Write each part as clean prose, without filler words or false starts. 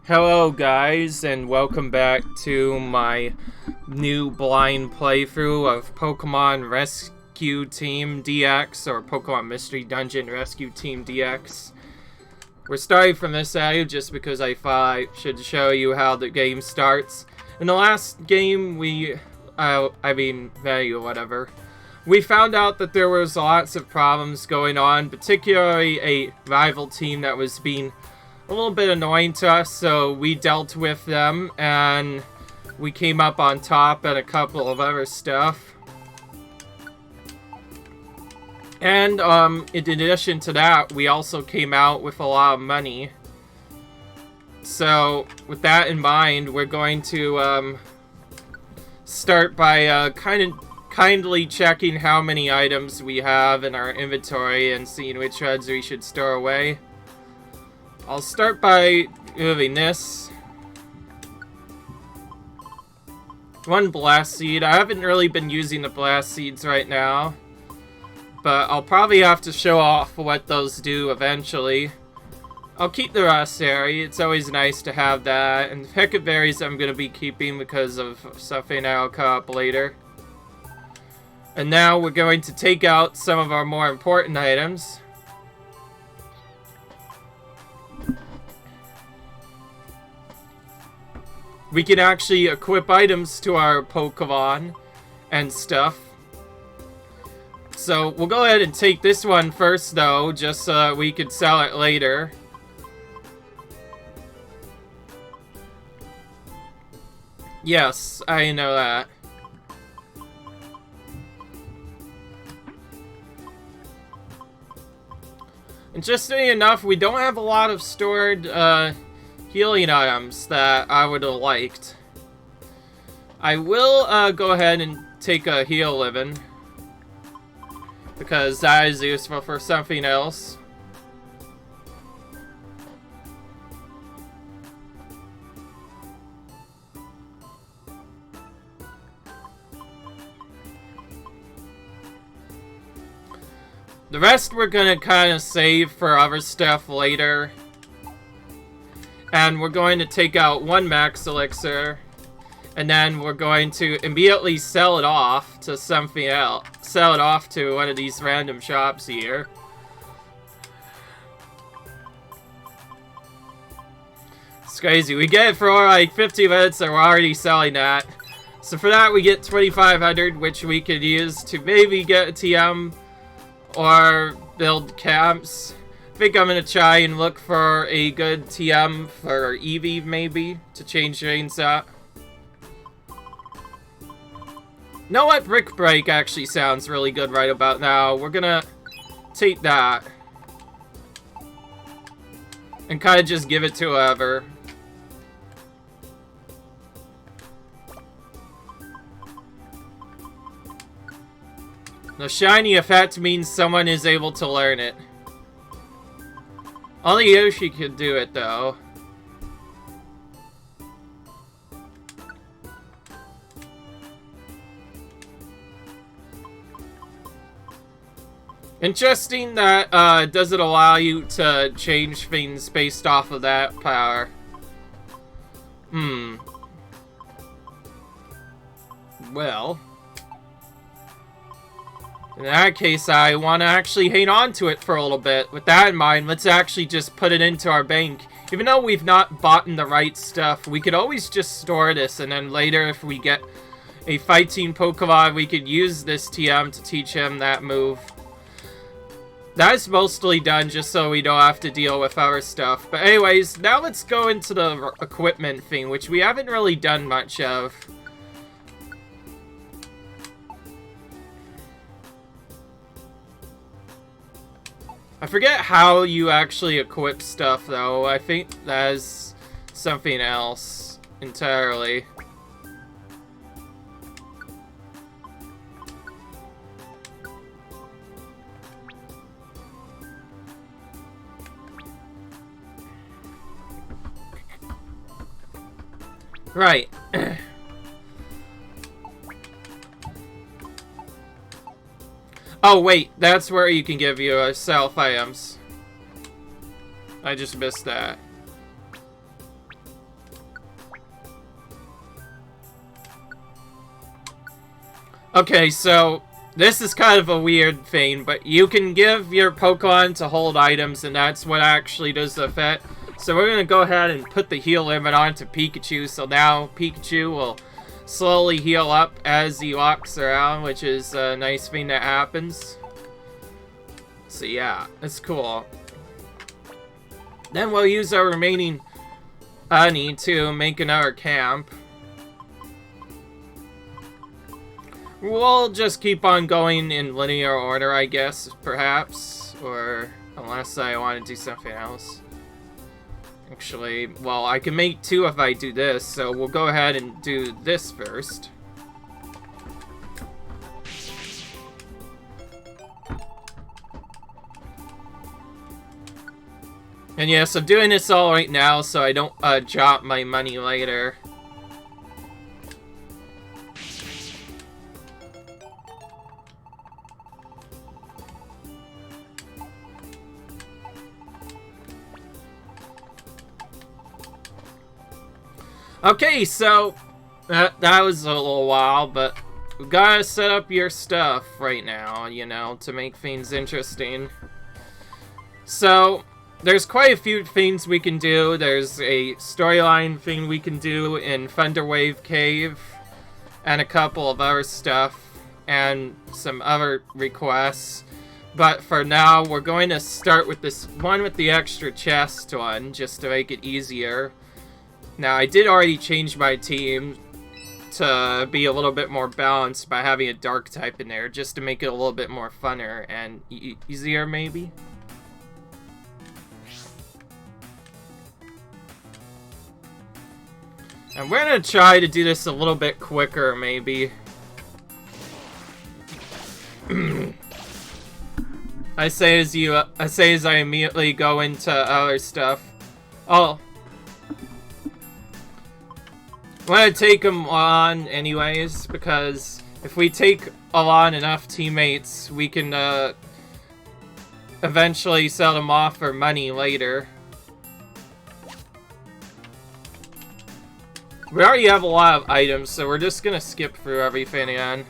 Hello guys, and welcome back to my new blind playthrough of Pokémon Rescue Team DX, or Pokémon Mystery Dungeon Rescue Team DX. We're starting from this side just because I thought I should show you how the game starts. In the last game, we found out that there was lots of problems going on, particularly a rival team that was being a little bit annoying to us, so we dealt with them, and we came up on top and a couple of other stuff. And, in addition to that, we also came out with a lot of money. So, with that in mind, we're going to, start by, kindly checking how many items we have in our inventory and seeing which ones we should store away. I'll start by moving this. One blast seed. I haven't really been using the blast seeds right now, but I'll probably have to show off what those do eventually. I'll keep the raspberry. It's always nice to have that. And the picket berries I'm going to be keeping because of something I'll come up later. And now we're going to take out some of our more important items. We can actually equip items to our Pokemon and stuff. So we'll go ahead and take this one first though, just so we could sell it later. Yes, I know that. Interestingly enough, we don't have a lot of stored healing items that I would have liked. I will go ahead and take a heal living, because that is useful for something else. The rest we're gonna kind of save for other stuff later. And we're going to take out one max elixir, and then we're going to immediately sell it off to something else. Sell it off to one of these random shops here. It's crazy. We get it for like 50 minutes and we're already selling that. So for that we get 2,500, which we could use to maybe get a TM or build camps. I think I'm gonna try and look for a good TM for Eevee, maybe, to change things up. You know what? Brick Break actually sounds really good right about now. We're gonna take that and kind of just give it to whoever. The shiny effect means someone is able to learn it. Only Yoshi could do it, though. Interesting that it doesn't allow you to change things based off of that power. Well, in that case, I want to actually hang on to it for a little bit. With that in mind, let's actually just put it into our bank. Even though we've not bought the right stuff, we could always just store this, and then later, if we get a fighting Pokemon, we could use this TM to teach him that move. That's mostly done just so we don't have to deal with our stuff. But anyways, now let's go into the equipment thing, which we haven't really done much of. I forget how you actually equip stuff, though. I think that is something else entirely. Right. Oh, wait, that's where you can give you self items. I just missed that. Okay, so this is kind of a weird thing, but you can give your Pokemon to hold items, and that's what actually does the effect. So we're going to go ahead and put the heal limit on to Pikachu, so now Pikachu will slowly heal up as he walks around, which is a nice thing that happens. So yeah, it's cool. Then we'll use our remaining honey to make another camp. We'll just keep on going in linear order, I guess, perhaps. Or unless I want to do something else. Actually, well, I can make 2 if I do this, so we'll go ahead and do this first. And yes, I'm doing this all right now so I don't drop my money later. Okay, so that was a little while, but we gotta set up your stuff right now, you know, to make things interesting. So there's quite a few things we can do. There's a storyline thing we can do in Thunderwave Cave, and a couple of other stuff, and some other requests. But for now, we're going to start with this one with the extra chest one, just to make it easier. Now, I did already change my team to be a little bit more balanced by having a dark type in there, just to make it a little bit more funner and easier, maybe? And we're gonna try to do this a little bit quicker, maybe. I say as I immediately go into other stuff. Oh. I'm gonna take them on anyways, because if we take on enough teammates, we can eventually sell them off for money later. We already have a lot of items, so we're just gonna skip through everything again.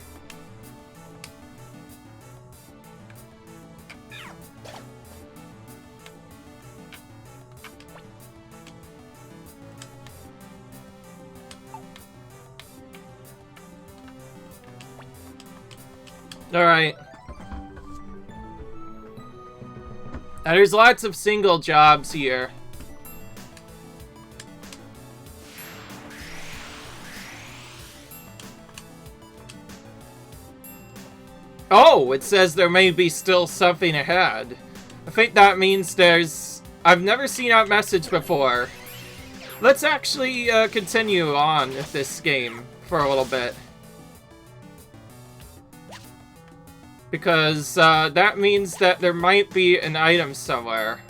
Alright. Now there's lots of single jobs here. Oh, it says there may be still something ahead. I think that means there's... I've never seen that message before. Let's actually continue on with this game for a little bit. Because that means that there might be an item somewhere.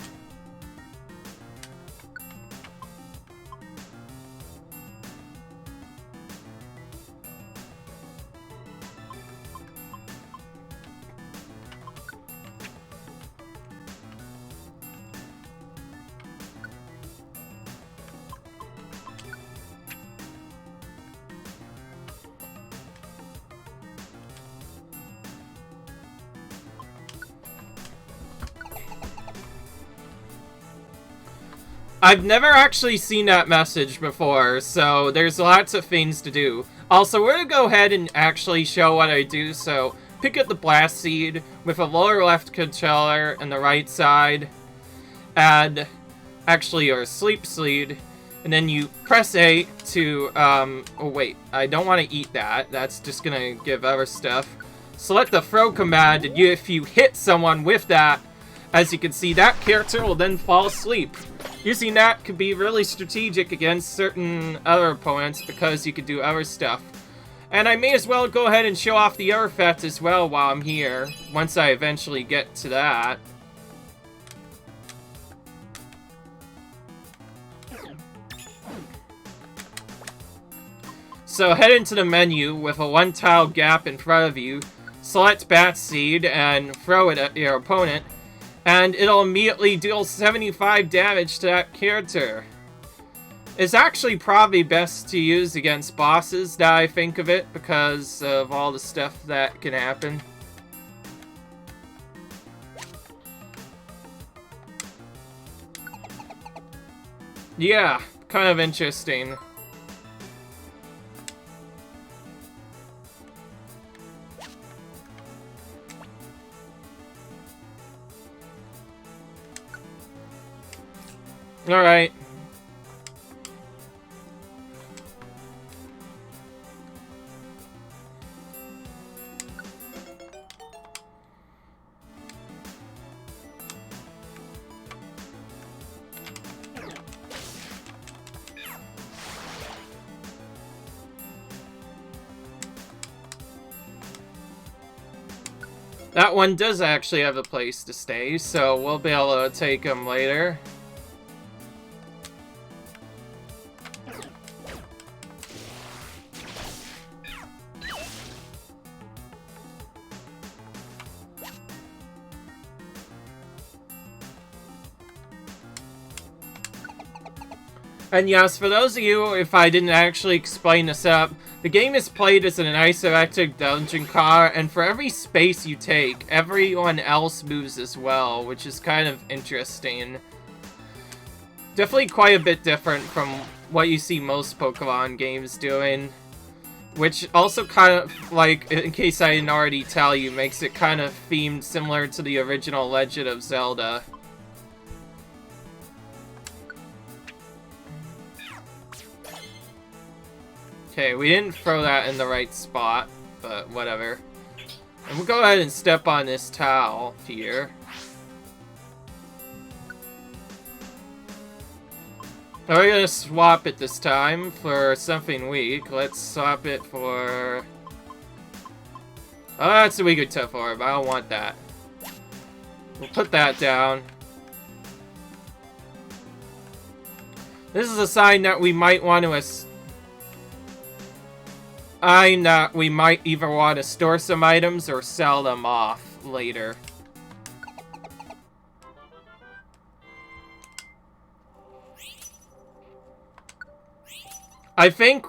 I've never actually seen that message before, so there's lots of things to do. Also, we're gonna go ahead and actually show what I do, so pick up the Blast Seed with a lower left controller and the right side, and actually your Sleep Seed, and then you press A to, oh wait, I don't want to eat that, that's just gonna give other stuff. Select the throw command, and if you hit someone with that, as you can see, that character will then fall asleep. Using that could be really strategic against certain other opponents because you could do other stuff. And I may as well go ahead and show off the other effect as well while I'm here, once I eventually get to that. So head into the menu with a one-tile gap in front of you, select Bat Seed and throw it at your opponent, and it'll immediately deal 75 damage to that character. It's actually probably best to use against bosses, now I think of it, because of all the stuff that can happen. Yeah, kind of interesting. Alright. That one does actually have a place to stay, so we'll be able to take him later. And yes, for those of you, if I didn't actually explain this up, the game is played as an isometric dungeon car, and for every space you take, everyone else moves as well, which is kind of interesting. Definitely quite a bit different from what you see most Pokemon games doing. Which also kind of, like, in case I didn't already tell you, makes it kind of themed similar to the original Legend of Zelda. Okay, we didn't throw that in the right spot, but whatever. And we'll go ahead and step on this towel here. Now we're gonna swap it this time for something weak. Let's swap it for... Oh, that's a weaker tough orb. I don't want that. We'll put that down. This is a sign that we might want to... we might either want to store some items or sell them off later. I think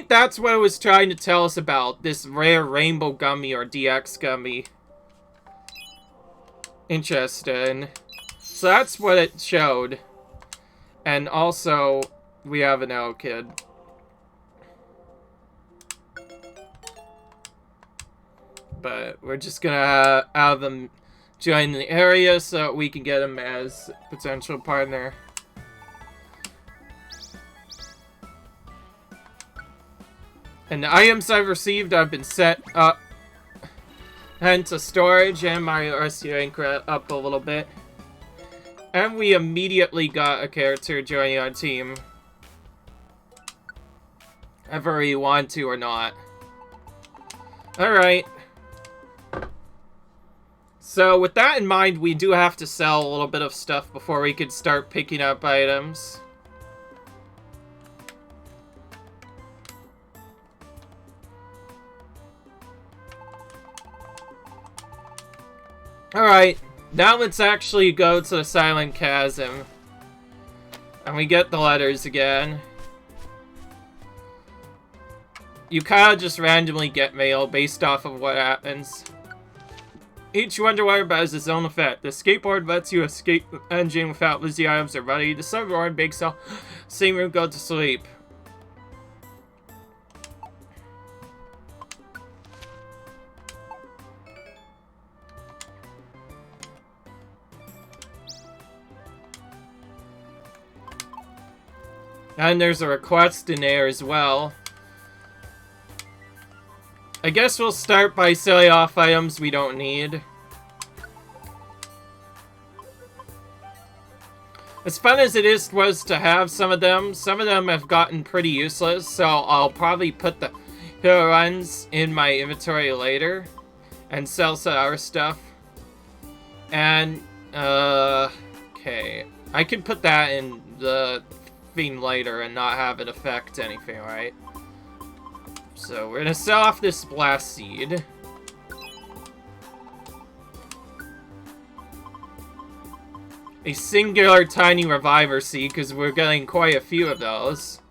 that's what it was trying to tell us about this rare rainbow gummy or DX gummy. Interesting. So that's what it showed. And also, we have an L kid. But we're just gonna have them join the area so we can get him as potential partner. And the items I've received have been set up into storage, and my RC rank up a little bit. And we immediately got a character joining our team. Whether we want to or not. Alright. So with that in mind, we do have to sell a little bit of stuff before we could start picking up items. Alright, now let's actually go to the Silent Chasm. And we get the letters again. You kind of just randomly get mail based off of what happens. Each Wonder Bar has its own effect. The skateboard lets you escape the engine without losing items or money. The Sunroar and Big Cell, same room, go to sleep. And there's a request in there as well. I guess we'll start by selling off items we don't need. As fun as it was to have some of them have gotten pretty useless, so I'll probably put the hero runs in my inventory later and sell some other stuff. And, okay. I can put that in the thing later and not have it affect anything, right? So we're gonna sell off this blast seed. a singular tiny reviver seed, because we're getting quite a few of those.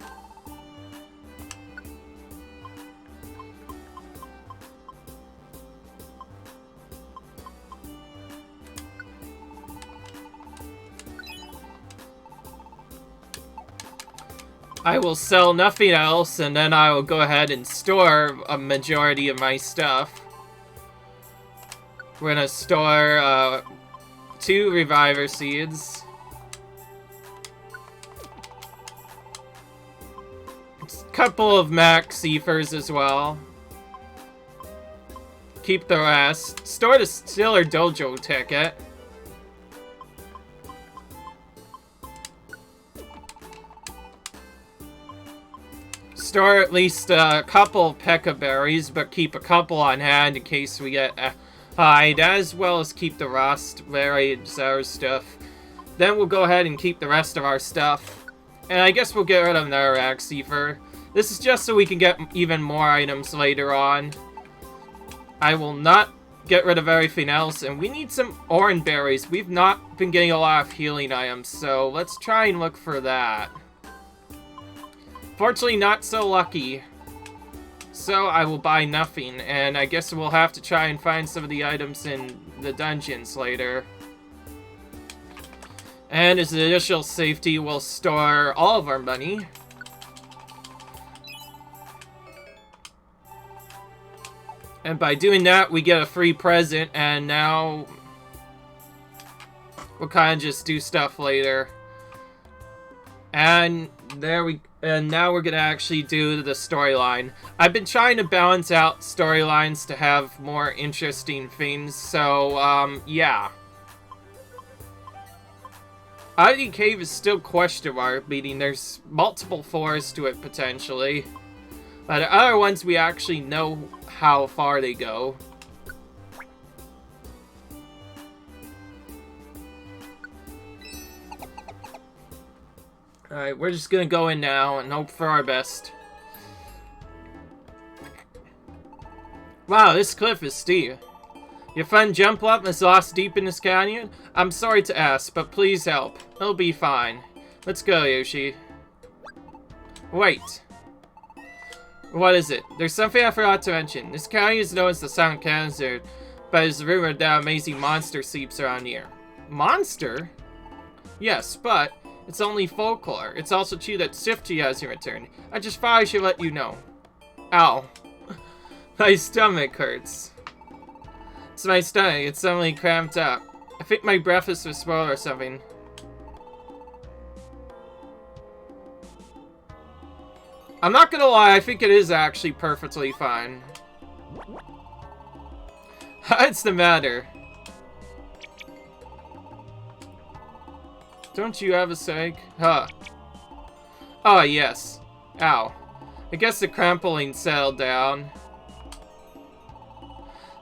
I will sell nothing else, and then I will go ahead and store a majority of my stuff. We're gonna store 2 reviver seeds. A couple of max Seafers as well. Keep the rest. Store the Stiller Dojo ticket. Store at least a couple Pekka berries, but keep a couple on hand in case we get hide, as well as keep the raspberry sour stuff. Then we'll go ahead and keep the rest of our stuff. And I guess we'll get rid of another Axefer. This is just so we can get even more items later on. I will not get rid of everything else, and we need some orange berries. We've not been getting a lot of healing items, so let's try and look for that. Fortunately, not so lucky. So I will buy nothing, and I guess we'll have to try and find some of the items in the dungeons later. And as additional safety, we'll store all of our money. And by doing that, we get a free present, and now we'll kind of just do stuff later. And now we're gonna actually do the storyline. I've been trying to balance out storylines to have more interesting things, so, yeah. Oddity Cave is still question mark, meaning there's multiple floors to it, potentially. But the other ones, we actually know how far they go. Alright, we're just gonna go in now and hope for our best. Wow, this cliff is steep. Your friend Jump-Up is lost deep in this canyon? I'm sorry to ask, but please help. He'll be fine. Let's go, Yoshi. Wait. What is it? There's something I forgot to mention. This canyon is known as the Silent Canyon, but it's rumored that an amazing monster sleeps around here. Monster? Yes, but it's only folklore. It's also true that Sifty hasn't returned. I just thought I should let you know. Ow. My stomach hurts. It's my stomach. It's suddenly cramped up. I think my breakfast was spoiled or something. I'm not gonna lie, I think it is actually perfectly fine. What's the matter? Don't you have a seg? Huh. Oh, yes. Ow. I guess the crampling settled down.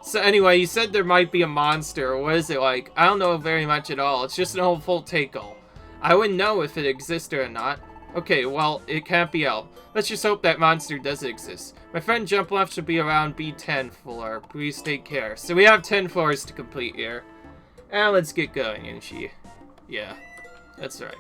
So anyway, you said there might be a monster. What is it like? I don't know very much at all. It's just an old full tackle. I wouldn't know if it existed or not. Okay, well, it can't be out. Let's just hope that monster does exist. My friend Jump Left should be around B10 floor. Please take care. So we have 10 floors to complete here. And let's get going, Yoshi. Yeah, that's right.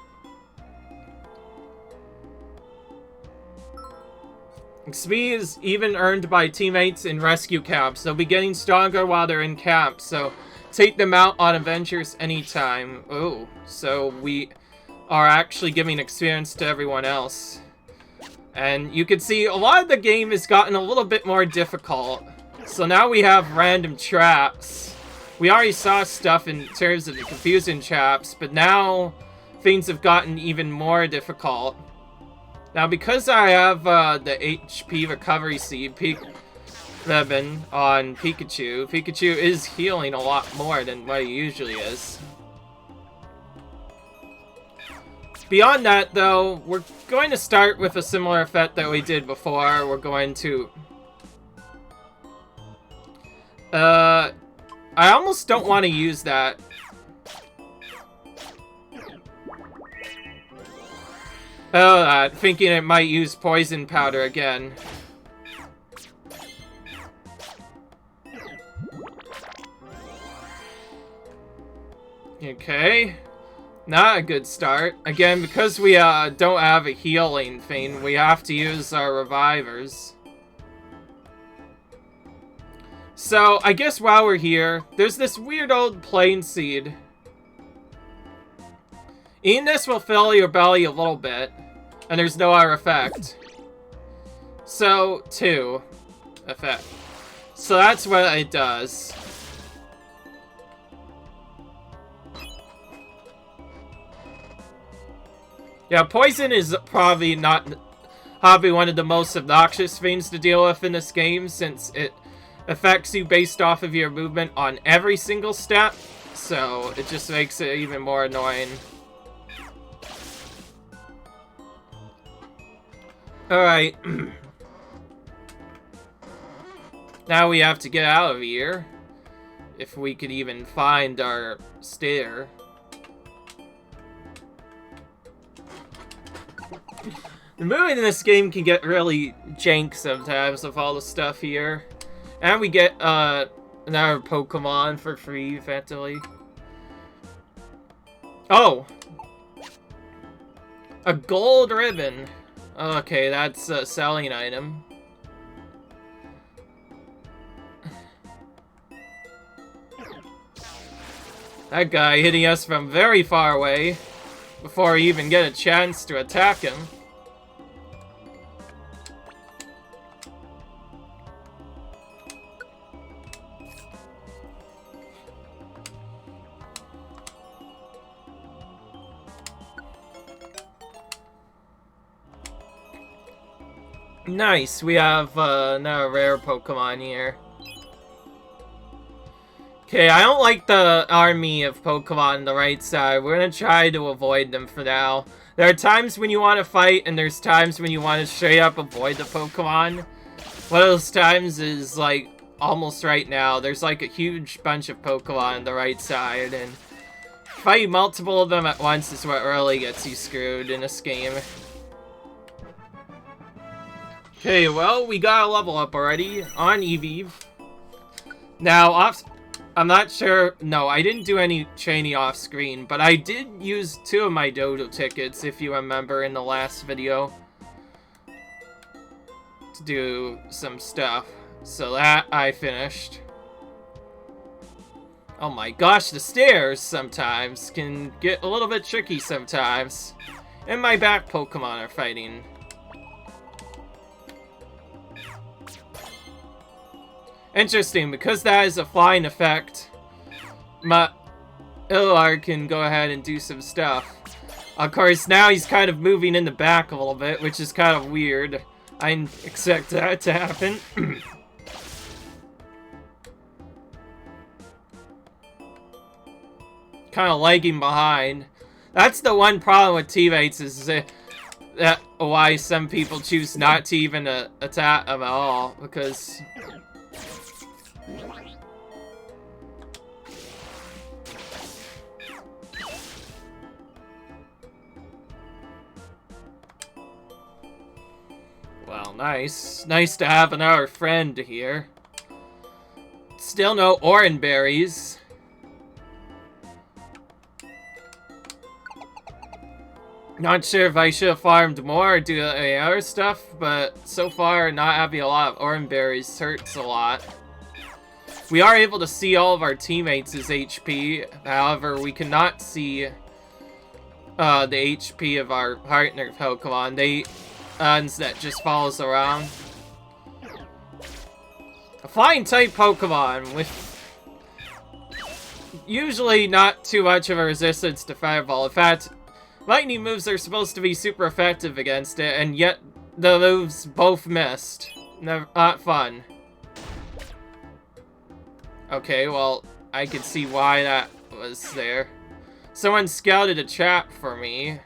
XP is even earned by teammates in rescue camps. They'll be getting stronger while they're in camp, so take them out on adventures anytime. Oh, so we are actually giving experience to everyone else. And you can see a lot of the game has gotten a little bit more difficult. So now we have random traps. We already saw stuff in terms of the confusing traps, but now things have gotten even more difficult. Now, because I have the HP recovery seed ribbon on Pikachu, Pikachu is healing a lot more than what he usually is. Beyond that, though, we're going to start with a similar effect that we did before. We're going to... I almost don't want to use that. Thinking it might use poison powder again. Okay. Not a good start. Again, because we don't have a healing thing, we have to use our revivers. So, I guess while we're here, there's this weird old plain seed. Eating this will fill your belly a little bit, and there's no other effect. So, 2 effect. So that's what it does. Yeah, poison is probably one of the most obnoxious things to deal with in this game, since it affects you based off of your movement on every single step, so it just makes it even more annoying. Alright. Now we have to get out of here. If we could even find our stair. The moving in this game can get really jank sometimes with all the stuff here. And we get another Pokemon for free, effectively. Oh! A gold ribbon. Okay, that's a selling item. That guy hitting us from very far away before we even get a chance to attack him. Nice, we have now a rare Pokemon here. Okay, I don't like the army of Pokemon on the right side. We're gonna try to avoid them for now. There are times when you want to fight, and there's times when you want to straight up avoid the Pokemon. One of those times is, like, almost right now. There's, like, a huge bunch of Pokemon on the right side, and fighting multiple of them at once is what really gets you screwed in this game. Okay, well, we got a level up already on Eevee. Now, I'm not sure. No, I didn't do any training off screen, but I did use 2 of my dodo tickets, if you remember, in the last video to do some stuff. So that I finished. Oh my gosh, the stairs sometimes can get a little bit tricky sometimes. And my back Pokemon are fighting. Interesting, because that is a flying effect, my Ilar can go ahead and do some stuff. Of course, now he's kind of moving in the back a little bit, which is kind of weird. I didn't expect that to happen. Kind of lagging behind. That's the one problem with teammates, is that why some people choose not to even attack them at all, because... Well, nice. Nice to have another friend here. Still no orange berries. Not sure if I should have farmed more or do any other stuff, but so far not having a lot of orange berries hurts a lot. We are able to see all of our teammates' HP, however, we cannot see the HP of our partner Pokemon. That just follows around. A flying type Pokemon with usually not too much of a resistance to Fireball. In fact, lightning moves are supposed to be super effective against it, and yet the moves both missed. Not fun. Okay, well, I can see why that was there. Someone scouted a trap for me.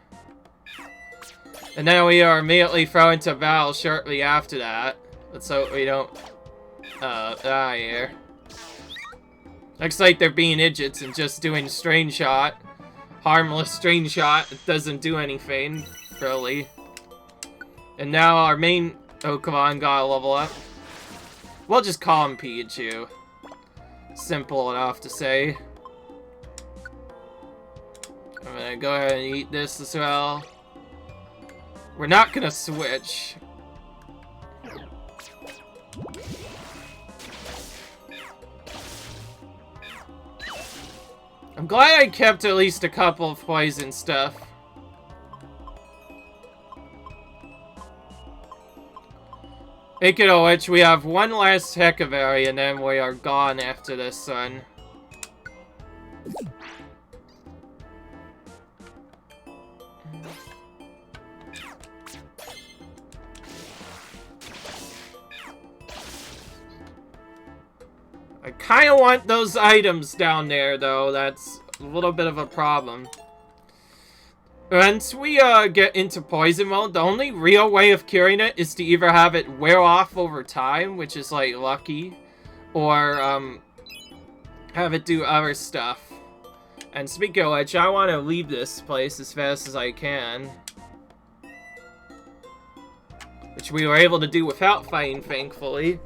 And then we are immediately thrown into battle shortly after that. Let's hope we don't die here. Looks like they're being idiots and just doing Strain Shot. Harmless Strain Shot. It doesn't do anything, really. And now our main Pokemon got a level up. We'll just call him Pikachu. Simple enough to say. And gonna go ahead and eat this as well. We're not gonna switch. I'm glad I kept at least a couple of poison stuff. Speaking of which, we have one last Hecaberry and then we are gone after this one. I kind of want those items down there, though. That's a little bit of a problem. Once we get into poison mode, the only real way of curing it is to either have it wear off over time, which is, like, lucky, or have it do other stuff. And speaking of which, I want to leave this place as fast as I can. Which we were able to do without fighting, thankfully.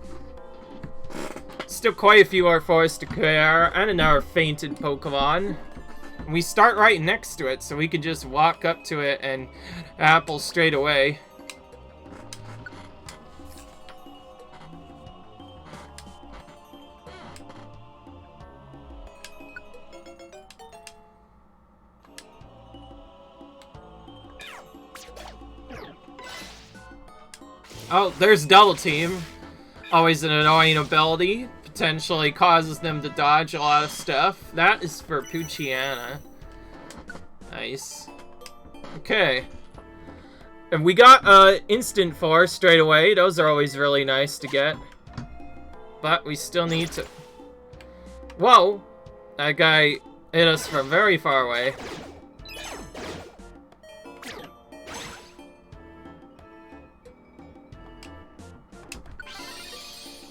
Still quite a few more for us to clear, and another fainted Pokemon. And we start right next to it, so we can just walk up to it and apple straight away. Oh, there's Double Team. Always an annoying ability. Potentially causes them to dodge a lot of stuff. That is for Poochyena. Nice. Okay. And we got Instant Force straight away. Those are always really nice to get. But we still need to... Whoa! That guy hit us from very far away.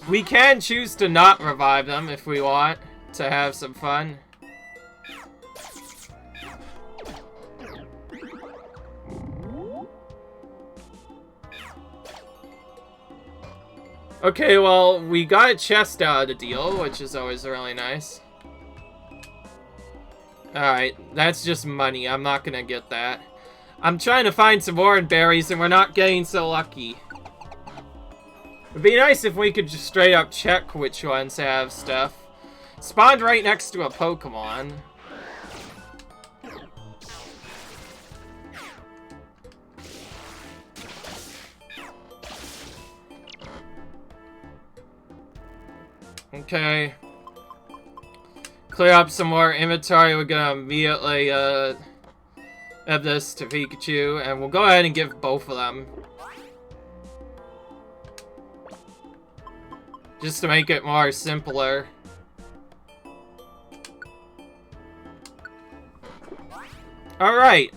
We can choose to not revive them if we want to have some fun. Okay, well, we got a chest out of the deal, which is always really nice. Alright, that's just money. I'm not gonna get that. I'm trying to find some orange berries and we're not getting so lucky. It'd be nice if we could just straight up check which ones have stuff. Spawned right next to a Pokemon. Okay. Clear up some more inventory. We're gonna immediately add this to Pikachu, and we'll go ahead and give both of them. Just to make it more simpler. Alright.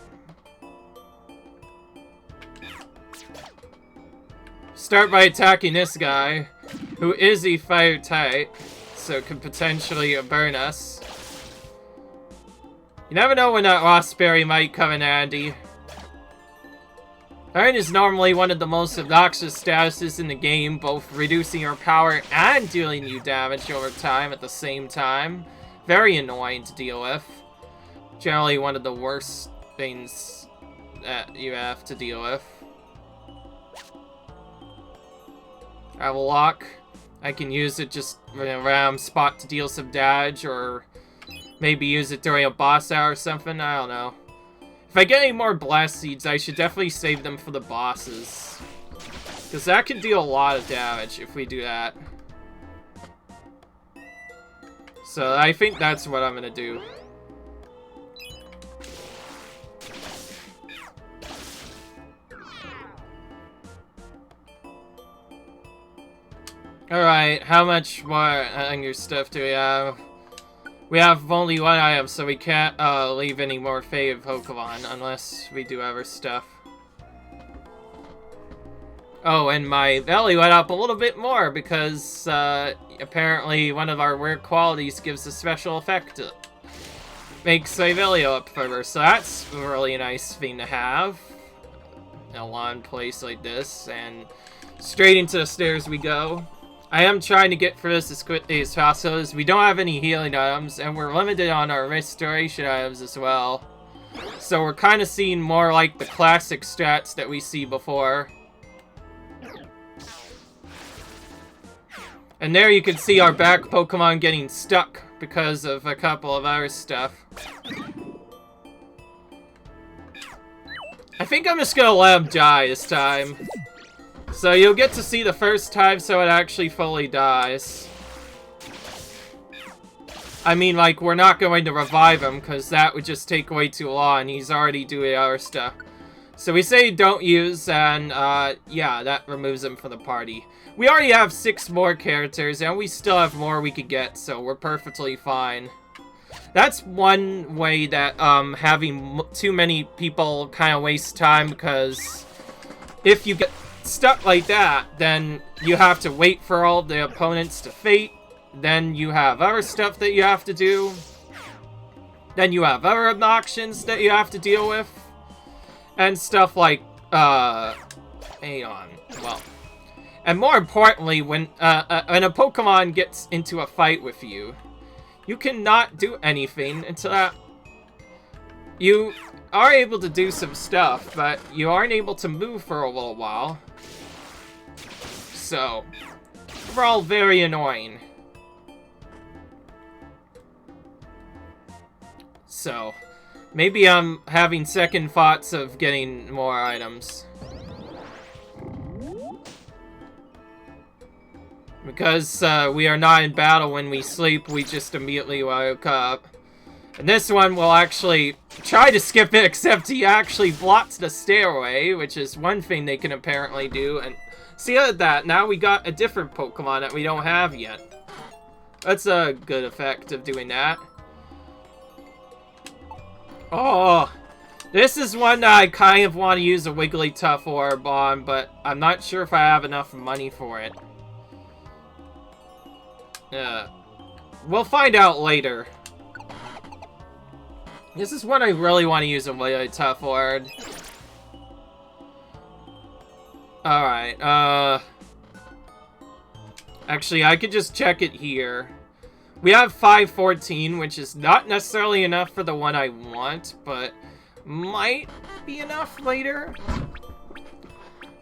Start by attacking this guy, who is a fire type, so could potentially burn us. You never know when that Lost Berry might come in handy. Iron is normally one of the most obnoxious statuses in the game, both reducing your power and dealing you damage over time at the same time. Very annoying to deal with. Generally one of the worst things that you have to deal with. I have a lock. I can use it just in a random spot to deal some damage, or maybe use it during a boss hour or something, I don't know. If I get any more blast seeds, I should definitely save them for the bosses. Because that can deal a lot of damage if we do that. So I think that's what I'm gonna do. Alright, how much more anger stuff do we have? We have only one item, so we can't leave any more fave Pokemon unless we do other stuff. Oh, and my belly went up a little bit more because apparently one of our rare qualities gives a special effect. Makes Savelio up further, so that's a really nice thing to have. In a lawn place like this, and straight into the stairs we go. I am trying to get through this as quickly as possible, as we don't have any healing items, and we're limited on our restoration items as well. So we're kind of seeing more like the classic stats that we see before. And there you can see our back Pokemon getting stuck because of a couple of our stuff. I think I'm just gonna let him die this time. So you'll get to see the first time so it actually fully dies. I mean, like, we're not going to revive him because that would just take way too long. He's already doing our stuff. So we say don't use, and yeah, that removes him from the party. We already have 6 more characters, and we still have more we could get, so we're perfectly fine. That's one way that having too many people kind of wastes time, because if you get stuck like that, then you have to wait for all the opponents to fate. Then you have other stuff that you have to do. Then you have other obnoxions that you have to deal with. And stuff like, hang on, well. And more importantly, when a Pokemon gets into a fight with you, you cannot do anything until that. You are able to do some stuff, but you aren't able to move for a little while. So, we're all very annoying. So, maybe I'm having second thoughts of getting more items. Because we are not in battle when we sleep, we just immediately woke up. And this one will actually try to skip it, except he actually blocks the stairway, which is one thing they can apparently do. And see that, now we got a different Pokemon that we don't have yet. That's a good effect of doing that. Oh, this is one that I kind of want to use a Wigglytuff Orb on, but I'm not sure if I have enough money for it. We'll find out later. This is one I really want to use a Wigglytuff Orb. Alright, actually, I could just check it here. We have 514, which is not necessarily enough for the one I want, but might be enough later.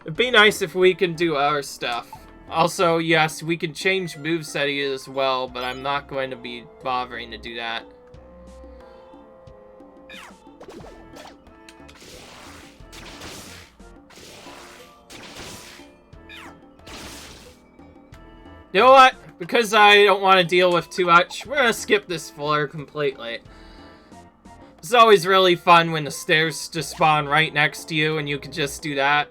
It'd be nice if we can do our stuff. Also, yes, we can change moveset as well, but I'm not going to be bothering to do that. You know what? Because I don't want to deal with too much, we're gonna skip this floor completely. It's always really fun when the stairs just spawn right next to you and you can just do that.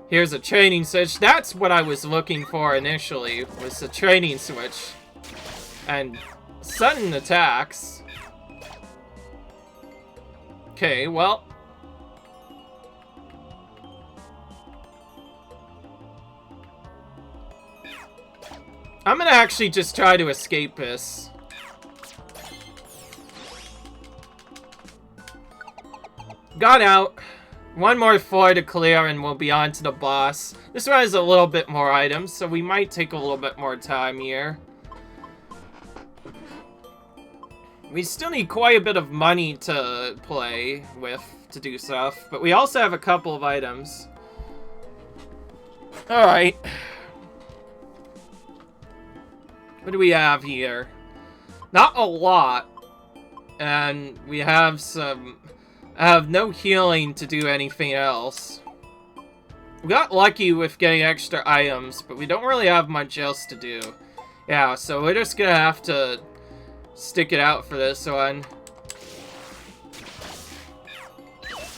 Here's a training switch. That's what I was looking for initially, was a training switch. And sudden attacks. Okay, well. I'm gonna actually just try to escape this. Got out. One more floor to clear and we'll be on to the boss. This one has a little bit more items, so we might take a little bit more time here. We still need quite a bit of money to play with, to do stuff, but we also have a couple of items. Alright. What do we have here? Not a lot. And we have some... I have no healing to do anything else. We got lucky with getting extra items, but we don't really have much else to do. Yeah, so we're just gonna have to stick it out for this one.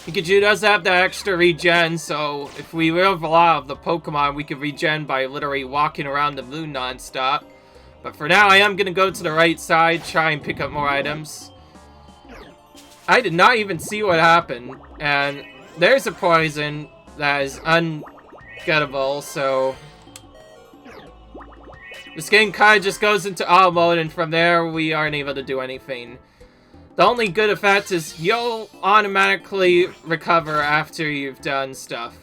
Pikachu does have that extra regen, so if we live a lot of the Pokemon, we can regen by literally walking around the moon non-stop. But for now, I am gonna go to the right side, try and pick up more items. I did not even see what happened, and there's a poison that is ungettable, so... This game kind of just goes into auto mode, and from there, we aren't able to do anything. The only good effect is you'll automatically recover after you've done stuff.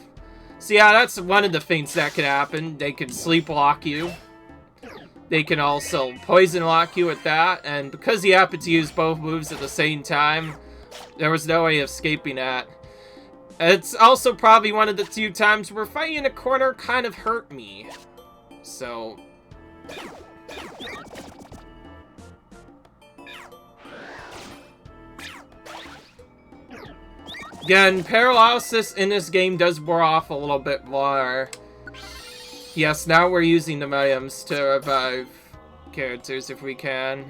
So yeah, that's one of the things that can happen. They can sleepwalk you. they can also poison lock you with that, and because he happened to use both moves at the same time, there was no way of escaping that. It's also probably one of the few times where fighting in a corner kind of hurt me. So... again, paralysis in this game does wear off a little bit more. Yes, now we're using the items to revive characters if we can.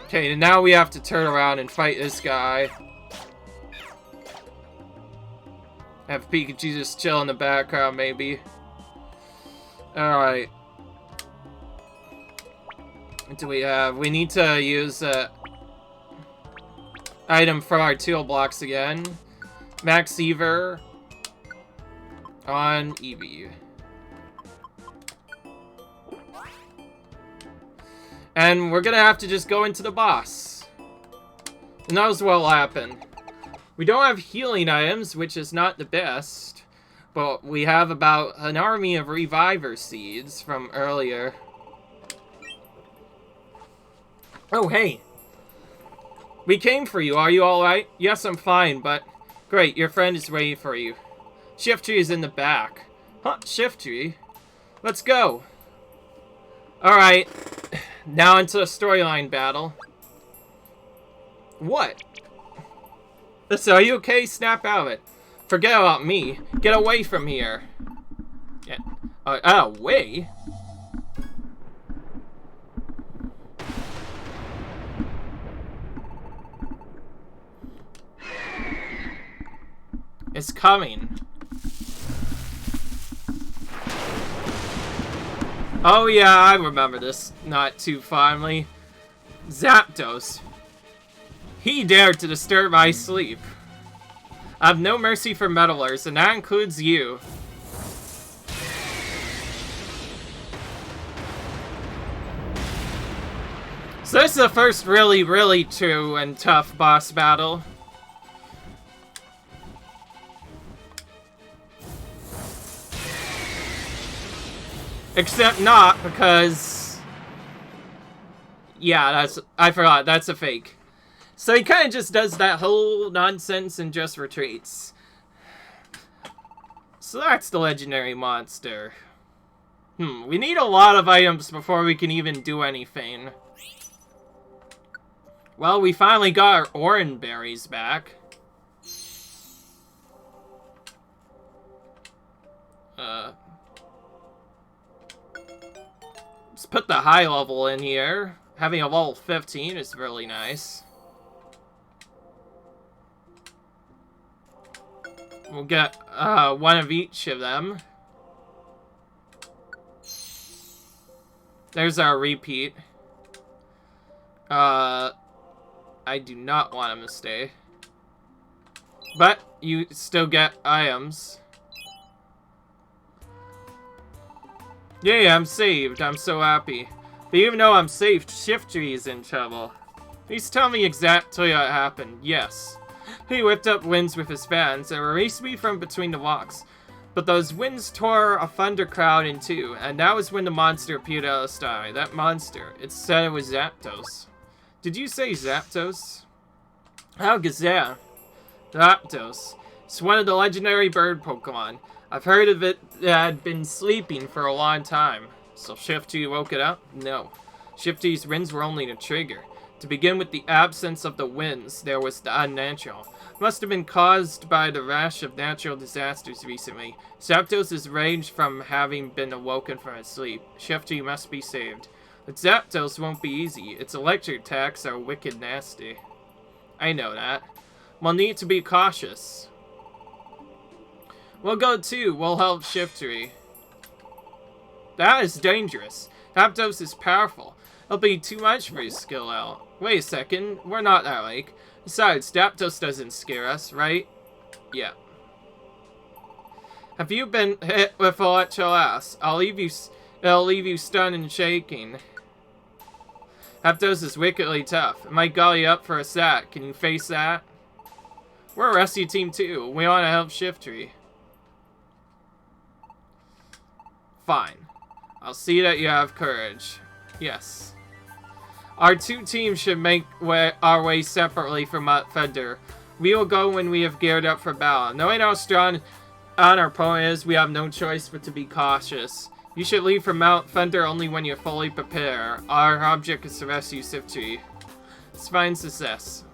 Okay, and now we have to turn around and fight this guy. Have Pikachu just chill in the background, maybe. Alright. What do we have? We need to use item from our teal blocks again. Max Ever on Eevee. And we're gonna have to just go into the boss. And that was what'll happen. We don't have healing items, which is not the best. But we have about an army of Reviver Seeds from earlier. Oh, hey. We came for you. Are you alright? Yes, I'm fine, but... great, your friend is waiting for you. Shiftry is in the back. Huh, Shiftry? Let's go. Alright. Now into a storyline battle. What? Listen, are you okay? Snap out of it. Forget about me. Get away from here. Yeah. Away? It's coming. Oh yeah, I remember this not too fondly. Zapdos. He dared to disturb my sleep. I have no mercy for meddlers, and that includes you. So this is the first really, really true and tough boss battle. Except not, because... yeah, I forgot, that's a fake. So he kind of just does that whole nonsense and just retreats. So that's the legendary monster. We need a lot of items before we can even do anything. Well, we finally got our orange berries back. Let's put the high level in here. Having a level 15 is really nice. We'll get one of each of them. There's our repeat. I do not want him to stay. But you still get items. Yay, I'm saved. I'm so happy. But even though I'm saved, Shiftry is in trouble. Please tell me exactly what happened. Yes. He whipped up winds with his fans and erased me from between the rocks. But those winds tore a thunder cloud in two, and that was when the monster appeared out of the sky. That monster. It said it was Zapdos. Did you say Zapdos? How Gazelle? Zapdos. It's one of the legendary bird Pokemon. I've heard of it that had been sleeping for a long time. So Shifty woke it up? No. Shifty's winds were only the trigger. To begin with the absence of the winds, there was the unnatural. Must have been caused by the rash of natural disasters recently. Zapdos is raged from having been awoken from his sleep. Shifty must be saved. But Zapdos won't be easy. Its electric attacks are wicked nasty. I know that. We'll need to be cautious. We'll go too. We'll help Shiftry. That is dangerous. Zapdos is powerful. It'll be too much for his skill out. Wait a second. We're not that like. Besides, Zapdos doesn't scare us, right? Yeah. Have you been hit with Electro-Ass? It'll leave you stunned and shaking. Zapdos is wickedly tough. It might gall you up for a sec. Can you face that? We're a rescue team too. We want to help Shiftry. Fine. I'll see that you have courage. Yes. Our two teams should make our way separately from Mount Fender. We will go when we have geared up for battle. Knowing how strong our opponent is, we have no choice but to be cautious. You should leave for Mount Fender only when you're fully prepared. Our object is to rescue Siftree. Fine success.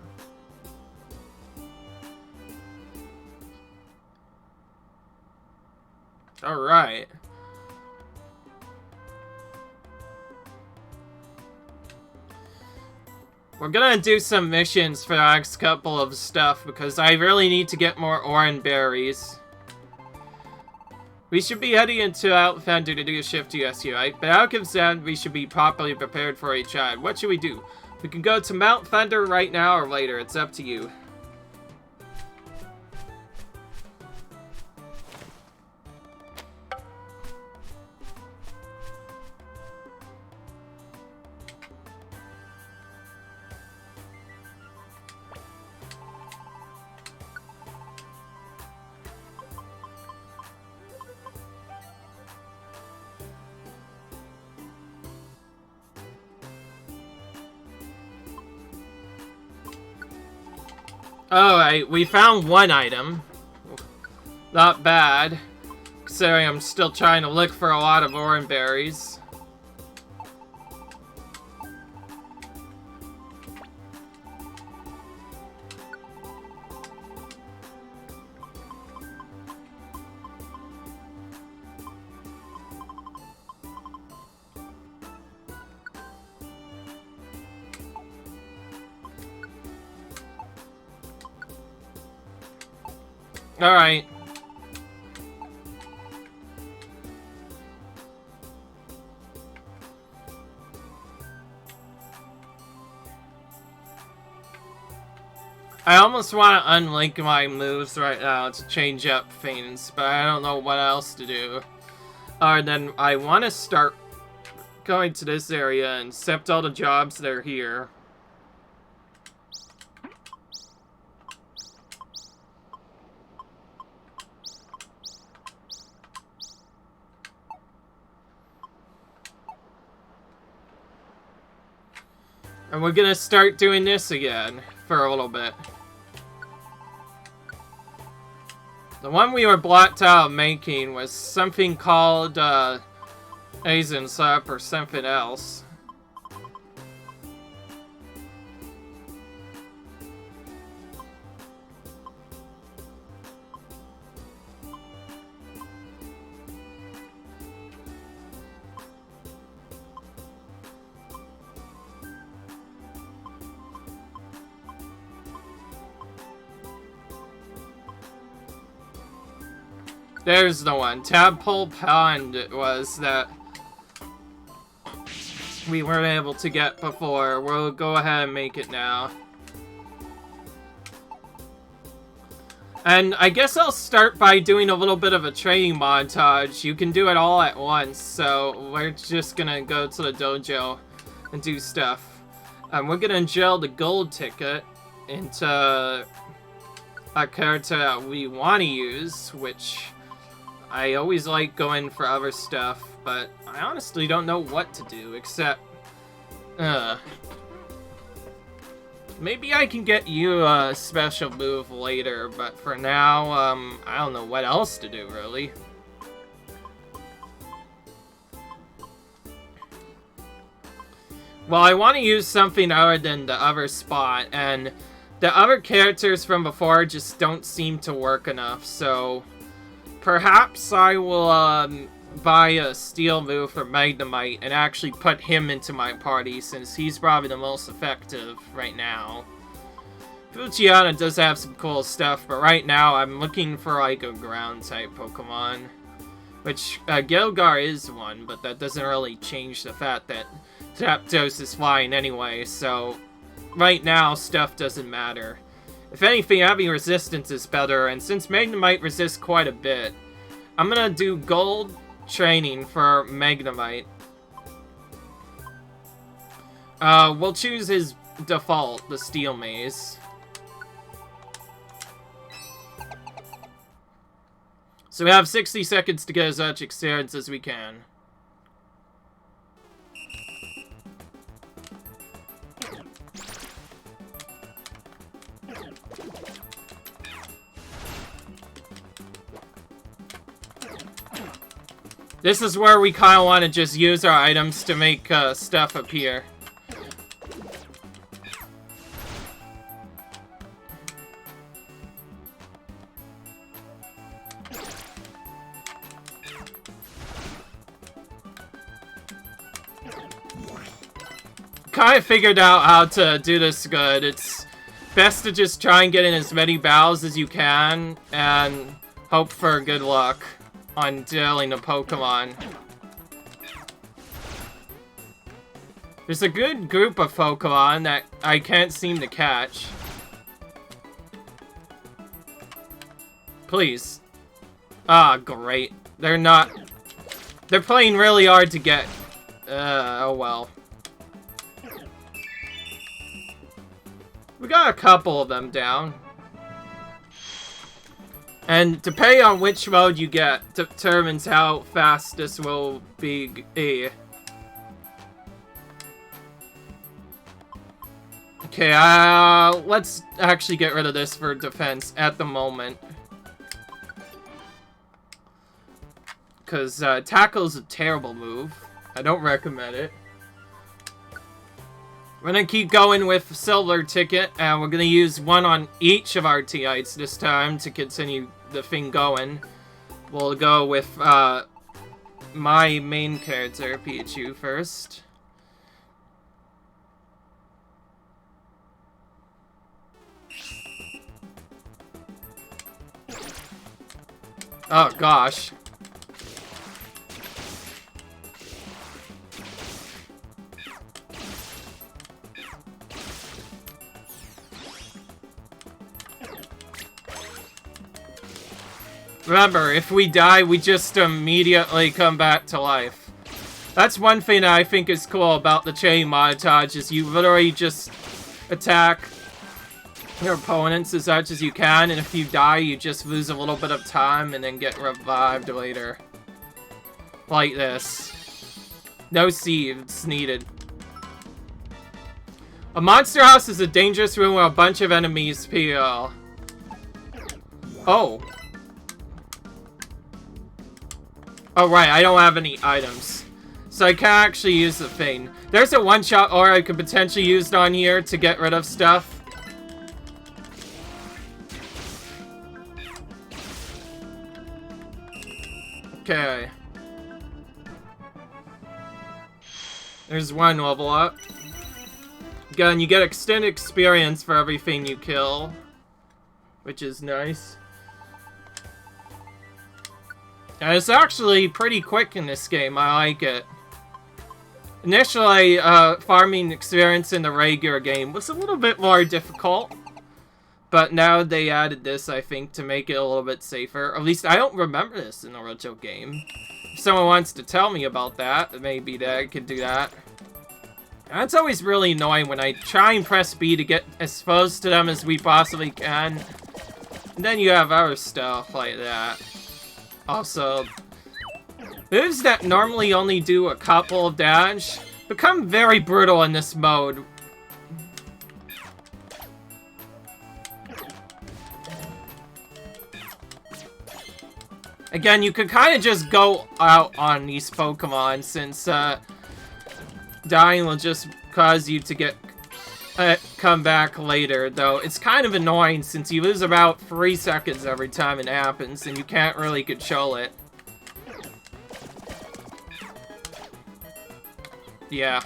Alright. We're gonna do some missions for the next couple of stuff because I really need to get more orange berries. We should be heading into Outlander to do a shift to SU, right? But out of that, we should be properly prepared for each other. What should we do? We can go to Mount Thunder right now or later. It's up to you. Alright, we found one item. Not bad. Considering I'm still trying to look for a lot of orange berries. Alright. I almost want to unlink my moves right now to change up things, but I don't know what else to do. Then I want to start going to this area and accept all the jobs that are here. And we're gonna start doing this again for a little bit. The one we were blocked out making was something called Asian Sup or something else. There's the one. Tadpole Pond was that we weren't able to get before. We'll go ahead and make it now. And I guess I'll start by doing a little bit of a training montage. You can do it all at once, so we're just gonna go to the dojo and do stuff. We're gonna gel the gold ticket into a character that we want to use, which I always like going for other stuff, but I honestly don't know what to do, except, maybe I can get you a special move later, but for now, I don't know what else to do, really. Well, I want to use something other than the other spot, and the other characters from before just don't seem to work enough, so perhaps I will buy a steel move for Magnemite and actually put him into my party, since he's probably the most effective right now. Fujiana does have some cool stuff, but right now I'm looking for like a ground type Pokemon. Which, Gilgar is one, but that doesn't really change the fact that Zapdos is flying anyway, so right now stuff doesn't matter. If anything, having resistance is better, and since Magnemite resists quite a bit, I'm gonna do gold training for Magnemite. We'll choose his default, the Steel Maze. So we have 60 seconds to get as much experience as we can. This is where we kind of want to just use our items to make stuff appear. Kind of figured out how to do this good. It's best to just try and get in as many battles as you can and hope for good luck on dealing a Pokemon. There's a good group of Pokemon that I can't seem to catch. Please. Ah, great. They're not... They're playing really hard to get. Oh well. We got a couple of them down. And depending on which mode you get, determines how fast this will be. Okay, let's actually get rid of this for defense at the moment. Because Tackle is a terrible move. I don't recommend it. We're gonna keep going with Silver Ticket, and we're gonna use one on each of our T-Ites this time to continue the thing going. We'll go with my main character, Pichu, first. Oh gosh. Remember, if we die, we just immediately come back to life. That's one thing that I think is cool about the chain montage, is you literally just attack your opponents as much as you can, and if you die, you just lose a little bit of time and then get revived later. Like this. No seeds needed. A monster house is a dangerous room where a bunch of enemies appear. Oh. Oh, right, I don't have any items. So I can't actually use the thing. There's a one-shot aura I could potentially use on here to get rid of stuff. Okay. There's one level up. Again, you get extended experience for everything you kill, which is nice. And it's actually pretty quick in this game. I like it. Initially, farming experience in the regular game was a little bit more difficult. But now they added this, I think, to make it a little bit safer. At least I don't remember this in the original game. If someone wants to tell me about that, maybe I could do that. And it's always really annoying when I try and press B to get as close to them as we possibly can. And then you have other stuff like that. Also, moves that normally only do a couple of damage become very brutal in this mode. Again, you could kind of just go out on these Pokemon, since dying will just cause you to get come back later, though it's kind of annoying since you lose about 3 seconds every time it happens, and you can't really control it. Yeah.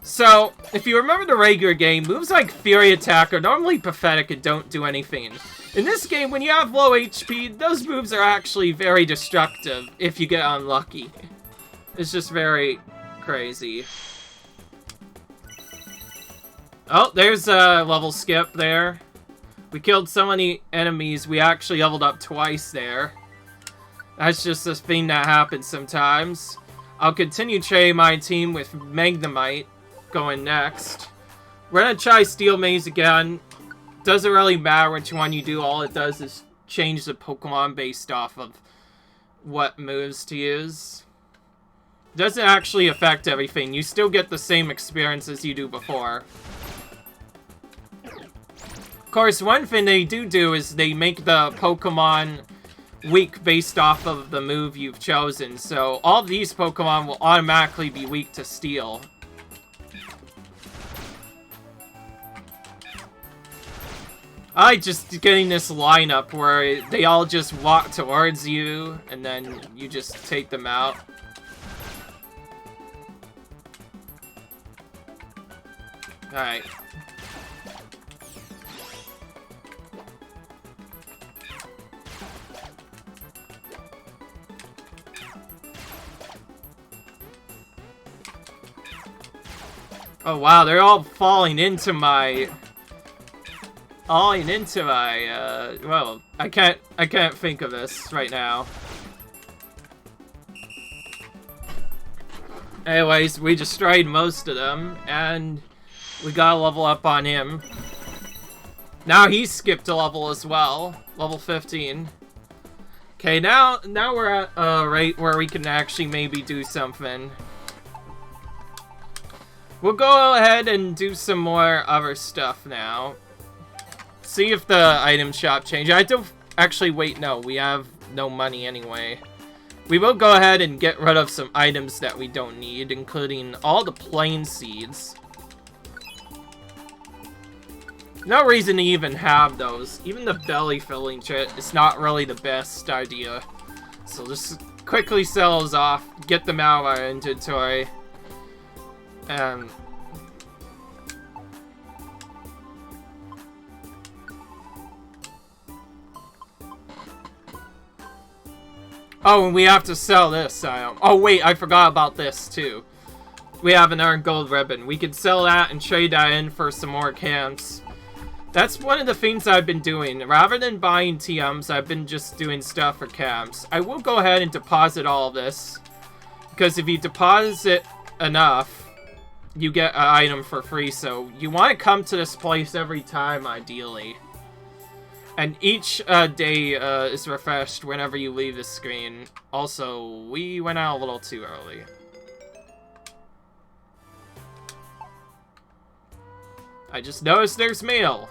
So, if you remember the regular game, moves like Fury Attack are normally pathetic and don't do anything. In this game, when you have low HP, those moves are actually very destructive if you get unlucky. It's just very crazy. Oh, there's a level skip there. We killed so many enemies, we actually leveled up twice there. That's just a thing that happens sometimes. I'll continue training my team with Magnemite going next. We're gonna try Steel Maze again. Doesn't really matter which one you do, all it does is change the Pokemon based off of what moves to use. Doesn't actually affect everything, you still get the same experience as you do before. Of course, one thing they do is they make the Pokemon weak based off of the move you've chosen. So all these Pokemon will automatically be weak to Steel. I just getting this lineup where they all just walk towards you and then you just take them out. Alright. Oh wow, they're all falling into my... well, I can't think of this right now. Anyways, we destroyed most of them, and we got a level up on him. Now he skipped a level as well, level 15. Okay, now we're at a rate where we can actually maybe do something. We'll go ahead and do some more other stuff now. See if the item shop changes. I don't actually wait. No, we have no money anyway. We will go ahead and get rid of some items that we don't need, including all the plain seeds. No reason to even have those. Even the belly filling shit is not really the best idea. So just quickly sell those off, get them out of our inventory, and oh, and we have to sell this item. Oh wait, I forgot about this too. We have another gold ribbon. We could sell that and trade that in for some more camps. That's one of the things I've been doing. Rather than buying TMs, I've been just doing stuff for camps. I will go ahead and deposit all of this, because if you deposit enough, you get an item for free. So you want to come to this place every time, ideally. And each day is refreshed whenever you leave the screen. Also, we went out a little too early. I just noticed there's mail.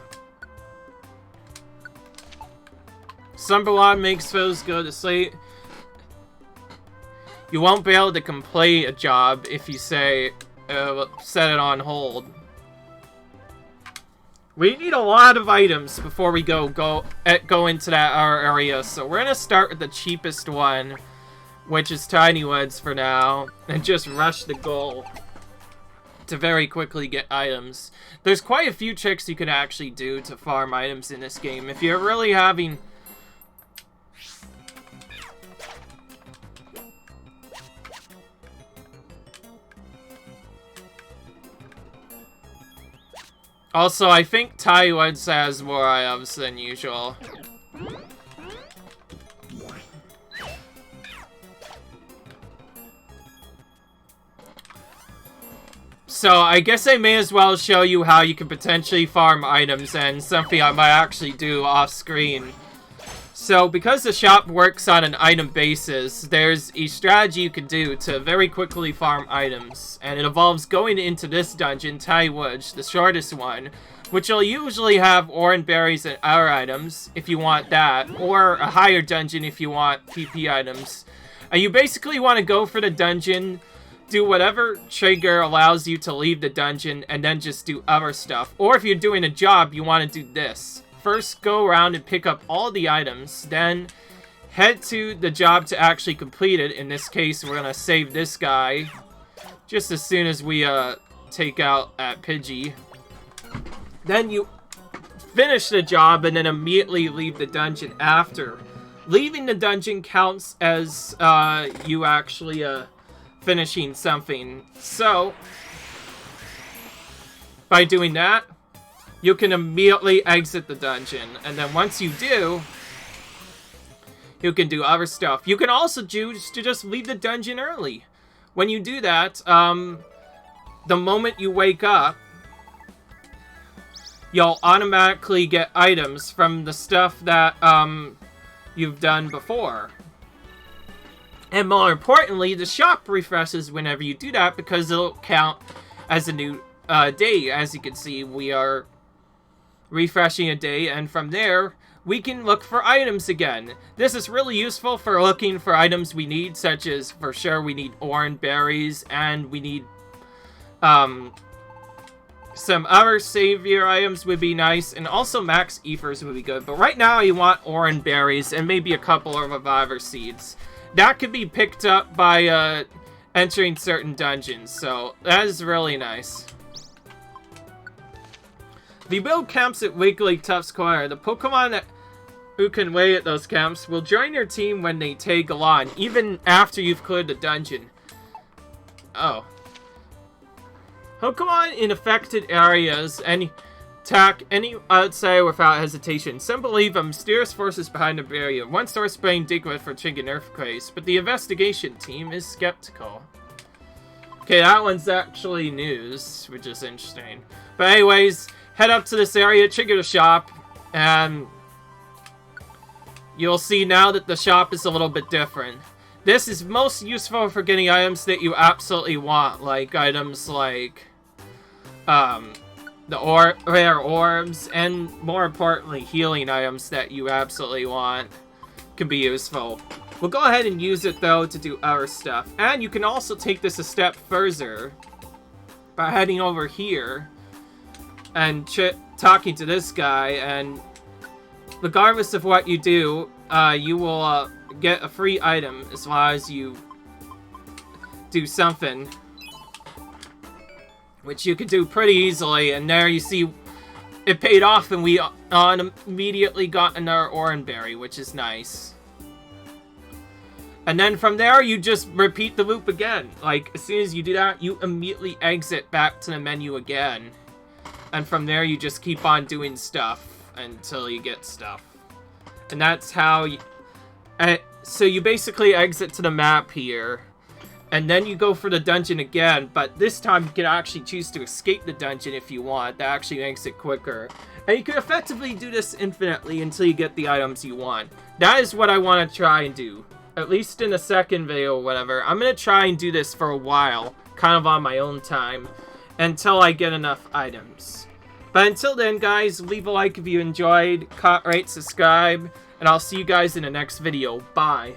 Sunbalon makes foes go to sleep. You won't be able to complete a job if you say, set it on hold. We need a lot of items before we go into that area, so we're gonna start with the cheapest one, which is Tiny Woods for now, and just rush the goal to very quickly get items. There's quite a few tricks you can actually do to farm items in this game. If you're really having... Also, I think Tiny Woods has more items than usual. So, I guess I may as well show you how you can potentially farm items, and something I might actually do off-screen. So, because the shop works on an item basis, there's a strategy you can do to very quickly farm items, and it involves going into this dungeon, Tiny Woods, the shortest one, which will usually have orange berries and other items, if you want that, or a higher dungeon if you want PP items. And you basically want to go for the dungeon, do whatever trigger allows you to leave the dungeon, and then just do other stuff. Or if you're doing a job, you want to do this. First, go around and pick up all the items, then head to the job to actually complete it. In this case, we're gonna save this guy just as soon as we take out at Pidgey. Then you finish the job and then immediately leave the dungeon after. Leaving the dungeon counts as you actually finishing something. So, by doing that, you can immediately exit the dungeon. And then once you do, you can do other stuff. You can also choose to just leave the dungeon early. When you do that, the moment you wake up, you'll automatically get items from the stuff that you've done before. And more importantly, the shop refreshes whenever you do that, because it'll count as a new day. As you can see, we are refreshing a day, and from there, we can look for items again. This is really useful for looking for items we need, such as, for sure, we need orange berries, and we need, some other savior items would be nice, and also max ethers would be good. But right now, you want orange berries and maybe a couple of reviver seeds. That could be picked up by, entering certain dungeons, so that is really nice. If you build camps at Wigglytuff's Corner, the Pokemon who can wait at those camps will join your team when they tag along, even after you've cleared the dungeon. Oh. Pokemon in affected areas attack any outsider without hesitation. Some believe a mysterious force is behind the barrier. One source blamed Diglett for triggering earthquakes, but the investigation team is skeptical. Okay, that one's actually news, which is interesting. But anyways, head up to this area, trigger the shop, and you'll see now that the shop is a little bit different. This is most useful for getting items that you absolutely want, like items like the rare orbs, and more importantly, healing items that you absolutely want can be useful. We'll go ahead and use it though to do other stuff. And you can also take this a step further by heading over here and talking to this guy, and regardless of what you do, you will get a free item as long as you do something, which you could do pretty easily. And there you see it paid off, and we immediately got another orange berry, which is nice. And then from there, you just repeat the loop again. Like, as soon as you do that, you immediately exit back to the menu again. And from there, you just keep on doing stuff until you get stuff. And that's how you... so you basically exit to the map here. And then you go for the dungeon again. But this time, you can actually choose to escape the dungeon if you want. That actually makes it quicker. And you can effectively do this infinitely until you get the items you want. That is what I want to try and do. At least in the second video or whatever. I'm going to try and do this for a while. Kind of on my own time. Until I get enough items. But until then, guys, leave a like if you enjoyed. Rate, subscribe. And I'll see you guys in the next video. Bye.